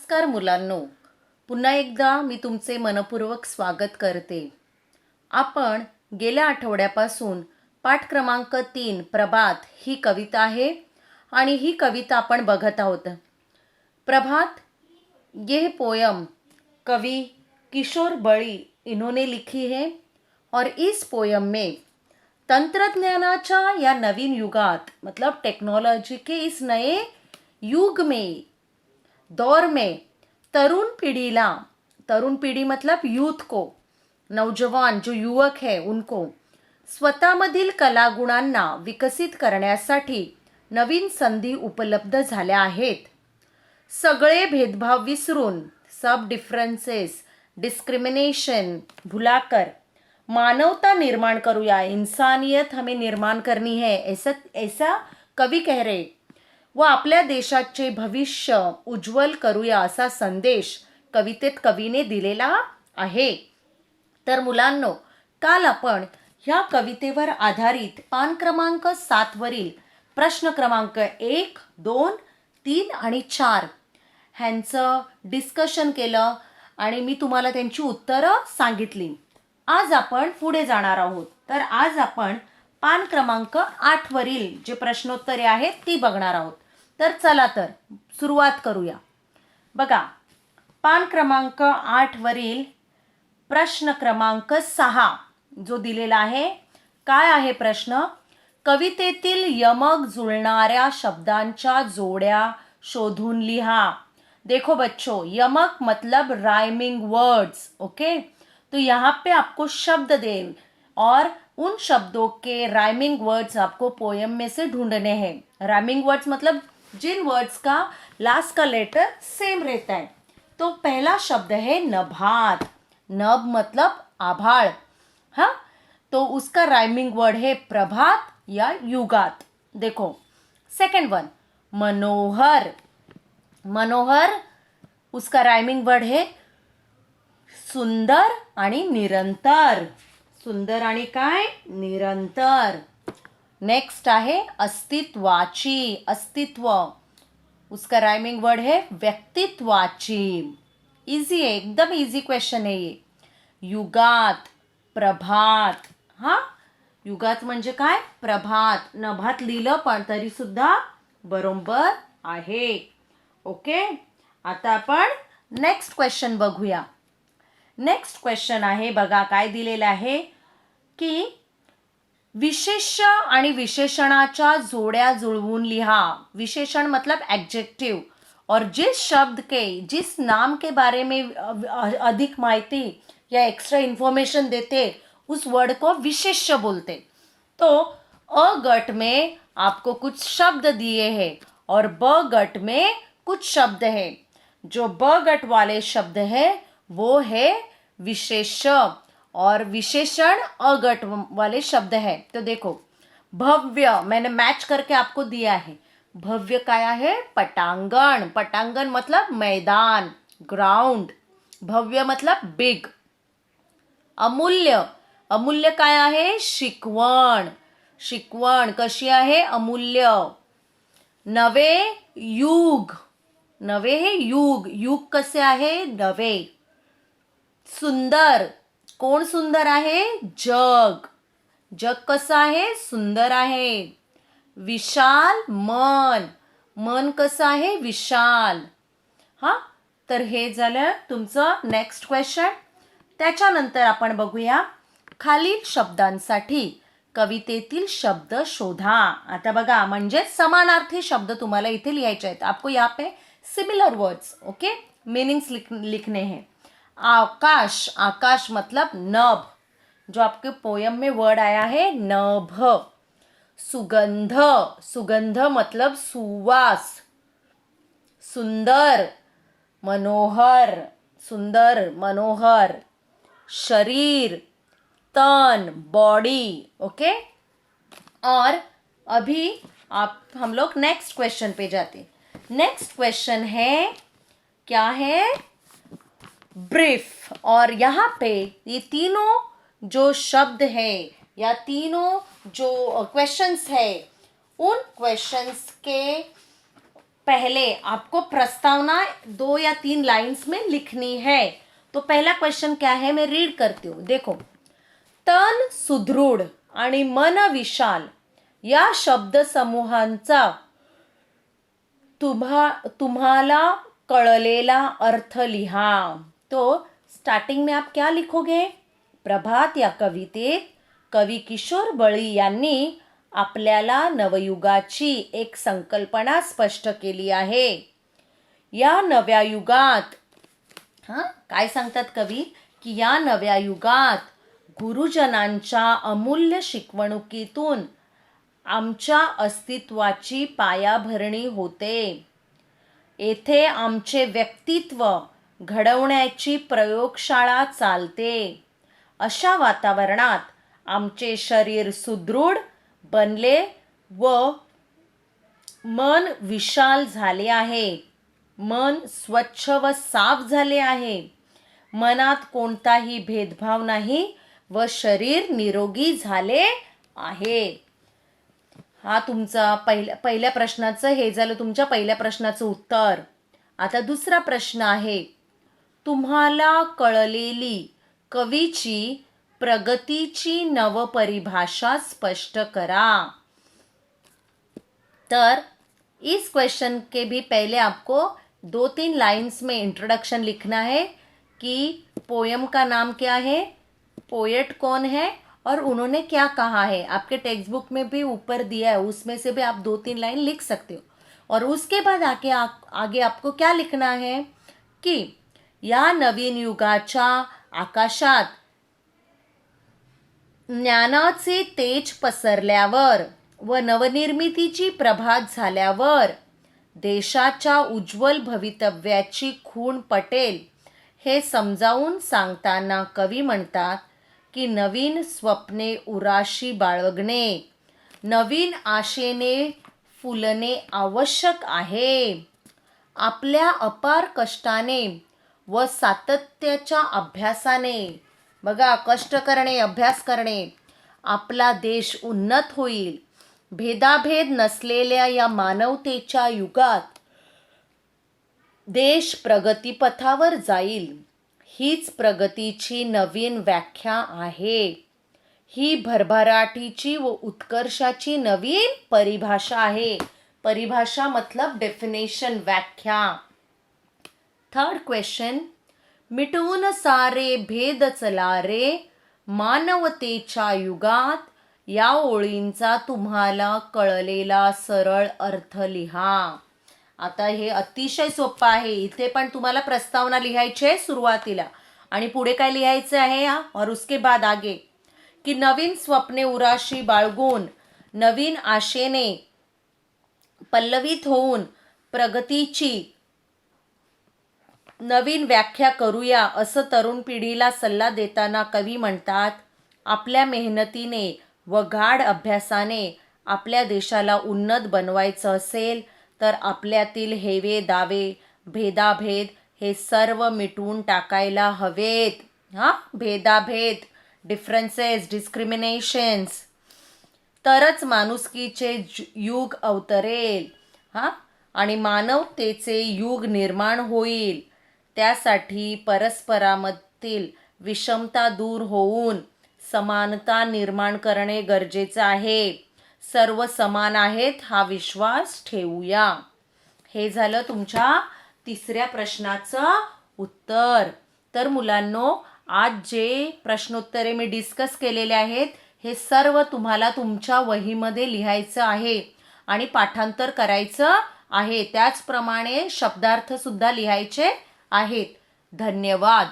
नमस्कार मुलांनो, पुन्हा एकदा मी तुमचे मनपूर्वक स्वागत करते. आपण गेल्या आठवड्यापासून पाठ क्रमांक 3 प्रभात ही कविता आहे आणि ही कविता आपण बघत आहोत. प्रभात ये पोयम कवि किशोर बड़ी इन्होंने लिखी है और इस पोयम में तंत्रज्ञानाच्या या नवीन युगात मतलब टेक्नोलॉजी के इस नए युग में दौर में तरुण पीढ़ी मतलब यूथ को, नौजवान जो युवक है उनको स्वतःमधील कलागुणांना विकसित करण्यासाठी नवीन संधी उपलब्ध झाल्या आहेत. सगळे भेदभाव विसरून, सब डिफरेंसेस, डिस्क्रिमिनेशन भुलाकर मानवता निर्माण करूया. इंसानियत हमें निर्माण करनी है, ऐसा कवी कह रहे. व आपल्या देशाचे भविष्य उज्ज्वल करूया असा संदेश कवितेत कवीने दिलेला आहे. तर मुलांनो, काल आपण ह्या कवितेवर आधारित पान क्रमांक 7 वरील प्रश्न क्रमांक 1, 2, 3 आणि 4 ह्यांचं डिस्कशन केलं आणि मी तुम्हाला त्यांची उत्तरं सांगितली. आज आपण पुढे जाणार आहोत. तर आज आपण पान क्रमांक 8 वरील जे प्रश्नोत्तरे आहेत ती बघणार आहोत. तर चला तर सुरुवात करूया. बघा, पान क्रमांक 8 वरील प्रश्न क्रमांक 6 जो दिलेला आहे. काय आहे प्रश्न? कवितेतील यमक जुळणाऱ्या शब्दांच्या जोड्या शोधून लिहा. देखो बच्चों, यमक मतलब राइमिंग वर्ड्स. ओके, तो यहाँ पे आपको शब्द दे और उन शब्दों के राइमिंग वर्ड्स आपको पोयम में से ढूंढने हैं. राइमिंग वर्ड्स मतलब जिन वर्ड्स का लास्ट का लेटर सेम रहता है. तो पहला शब्द है नभात. नभ मतलब आभाळ. हाँ, तो उसका राइमिंग वर्ड है प्रभात या युगात. देखो सेकंड वन मनोहर. मनोहर उसका राइमिंग वर्ड है सुंदर आणि निरंतर. सुंदर आणि काय? निरंतर. नेक्स्ट आहे अस्तित्वाची. अस्तित्व उसका राइमिंग वर्ड है व्यक्तित्वाची. इजी है, एकदम इजी क्वेश्चन है ये. युगात, प्रभात. हा, युगात म्हणजे काय? प्रभात. नभात लिहिलं पण तरी सुद्धा बरोबर आहे. ओके, आता आपण नेक्स्ट क्वेश्चन बघूया. नेक्स्ट क्वेश्चन आहे, बघा काय दिलेलं आहे की विशेष्य आणि विशेषणाच्या जोड्या जुळवून लिहा. विशेषण मतलब एडजेक्टिव, और जिस नाम के बारे में अधिक माहिती या एक्स्ट्रा इन्फॉर्मेशन देते उस वर्ड को विशेष्य बोलते. तो अ गट में आपको कुछ शब्द दिए हैं और ब गट में कुछ शब्द है. जो ब गट वाले शब्द है वो है विशेष्य और विशेषण अगट वाले शब्द है. तो देखो भव्य मैंने मैच करके आपको दिया है. भव्य काय आहे? पटांगण. पटांगण मतलब मैदान, ग्राउंड. भव्य मतलब बिग. अमूल्य. अमूल्य काय आहे? शिकवण. शिकवण कशी आहे? अमूल्य. नवे युग. नवे हे युग. युग कसे आहे? नवे. सुंदर. कोण सुंदर आहे? जग. जग कसं आहे? सुंदर आहे. विशाल मन. मन कसं आहे? विशाल. हा, तर हे झालं तुमचं नेक्स्ट क्वेश्चन. त्याच्यानंतर आपण बघूया खालील शब्दांसाठी कवितेतील शब्द शोधा. आता बघा, म्हणजे समानार्थी शब्द तुम्हाला इथे लिहायचे आहेत. आपको यहाँ पे सिमिलर वर्ड्स, ओके, मीनिंग्स लिखने हैं. आकाश. आकाश मतलब नभ. जो आपके पोयम में वर्ड आया है नभ. सुगंध. सुगंध मतलब सुवास. सुंदर. मनोहर. सुंदर, मनोहर. शरीर, तन, बॉडी. ओके, और अभी हम लोग नेक्स्ट क्वेश्चन पे जाते. नेक्स्ट क्वेश्चन है, क्या है? ब्रीफ. और यहाँ पे ये तीनों जो शब्द है या तीनों जो क्वेश्चंस है उन क्वेश्चंस के पहले आपको प्रस्तावना 2 या 3 लाइन्स में लिखनी है। तो पहला क्वेश्चन क्या है, मैं रीड करती हूँ। देखो, तन सुदृढ आणि मन विशाल या शब्दसमूहांचा तुम्हाला कळलेला अर्थ लिहा। तो स्टार्टिंग में आप क्या लिखोगे? प्रभात या कवितेत कवी किशोर बळी यांनी आपल्याला नवयुगाची एक संकल्पना स्पष्ट केली आहे। या नव्या युगात काय सांगतात कवी, की या नव्या युगात गुरुजनांच्या अमूल्य शिकवणुकीतून आमच्या अस्तित्वाची पायाभरणी होते। येथे आमचे व्यक्तित्व घडवण्याची प्रयोगशाळा चालते। अशा वातावरणात आमचे शरीर सुदृढ बनले व मन विशाल झाले आहे। मन स्वच्छ व साफ झाले आहे। मनात कोणताही भेदभाव नाही व शरीर निरोगी झाले आहे। हा तुमचा पहिल्या प्रश्नाचं हे झालं तुमच्या पहिल्या प्रश्नाचं उत्तर। आता दुसरा प्रश्न आहे, तुम्हाला कळलेली कवीची प्रगतीची नवपरिभाषा स्पष्ट करा। तर इस क्वेश्चन के भी पहले आपको 2-3 लाइन्स में इंट्रोडक्शन लिखना है कि पोयम का नाम क्या है, पोएट कौन है और उन्होंने क्या कहा है। आपके टेक्स्ट बुक में भी ऊपर दिया है, उसमें से भी आप 2-3 लाइन लिख सकते हो। और उसके बाद आगे आपको क्या लिखना है कि या नवीन युगाच्या आकाशात ज्ञानाचे तेज पसरल्यावर व नवनिर्मितीची प्रभात झाल्यावर देशाच्या उज्ज्वल भवितव्याची खूण पटेल हे समजावून सांगताना कवी म्हणतात की नवीन स्वप्ने उराशी बाळगणे, नवीन आशेने फुलणे आवश्यक आहे। आपल्या अपार कष्टाने व सातत्याच्या अभ्यासाने, बघा कष्ट करणे, अभ्यास करणे, आपला देश उन्नत होईल। भेदाभेद नसलेल्या या मानवतेच्या युगात देश प्रगतीपथावर जाईल। हीच प्रगतीची नवीन व्याख्या आहे। ही भरभराटीची व उत्कर्षाची नवीन परिभाषा आहे। परिभाषा मतलब डेफिनेशन, व्याख्या। थर्ड क्वेश्चन, मिटवून सारे भेद चला रे मानवतेच्या युगात या ओळींचा तुम्हाला कळलेला सरळ अर्थ लिहा। आता हे अतिशय सोपं आहे। इथे पण तुम्हाला प्रस्तावना लिहायची आहे सुरुवातीला आणि पुढे काय लिहायचं आहे और उसके बाद आगे की नवीन स्वप्ने उराशी बाळगून नवीन आशेने पल्लवित होऊन प्रगतीची नवीन व्याख्या करूया असं तरुण पिढीला सल्ला देताना कवी म्हणतात, आपल्या मेहनतीने व गाढ अभ्यासाने आपल्या देशाला उन्नत बनवायचं असेल तर आपल्यातील हेवे दावे, भेदाभेद हे सर्व मिटवून टाकायला हवेत। भेदाभेद, डिफरन्सेस, डिस्क्रिमिनेशन्स, तरच माणुसकीचे युग अवतरेल आणि मानवतेचे युग निर्माण होईल। त्यासाठी परस्परामधील विषमता दूर होऊन समानता निर्माण करणे गरजेचे आहे। सर्व समान आहेत हा विश्वास ठेवूया। हे झालं तुमच्या तिसऱ्या प्रश्नाचं उत्तर। तर मुलांनो, आज जे प्रश्नोत्तरे मी डिस्कस केलेले आहेत हे सर्व तुम्हाला तुमच्या वहीमध्ये लिहायचं आहे आणि पाठांतर करायचं आहे। त्याचप्रमाणे शब्दार्थ सुद्धा लिहायचे आहेत। धन्यवाद।